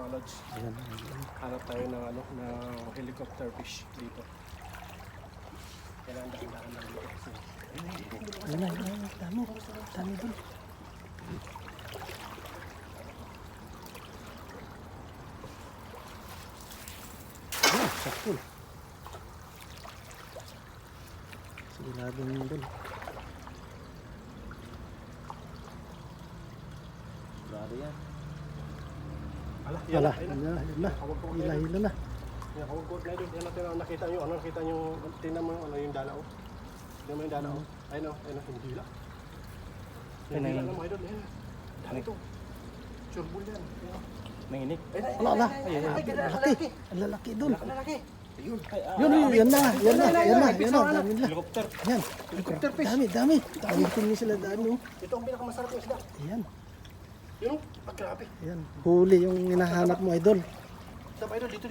mga lods. Ayan. Hanap tayo ng ano, na helicopter fish dito. Kailangan dahan-dahan lang dito kasi. Ayun na, dami. Dami dun. Ayan, sakto. Sigurado nyo dun. Grabe yan. Ala, Ala, ayun yun na. na. Hawag ko Hila na. Yan, hawag ko na doon. Yan natin ang nakita nyo. Ano nakita nyo? Tingnan mo ano yung dalaw. Tingnan mo yung dalaw. Ayun o, ayun o, yung dila. Yung dila na mga idol. Ayun. Dami ito. Sureball yan. Ayun o. Nanginig. Ala, ala. Lalaki. Ang lalaki dun. Lalaki. Ayun. Yun, yan na. Yan na. Dami nila. Helicopter. Yan. Helicopter fish. Dami. Dami din sila dami. Oh. Ito ang pinakamasarap yung isda. Ayan. Yun o. Grabe. Ayan. Huli yung hinahanap mo, idol. Stop idol. Dito.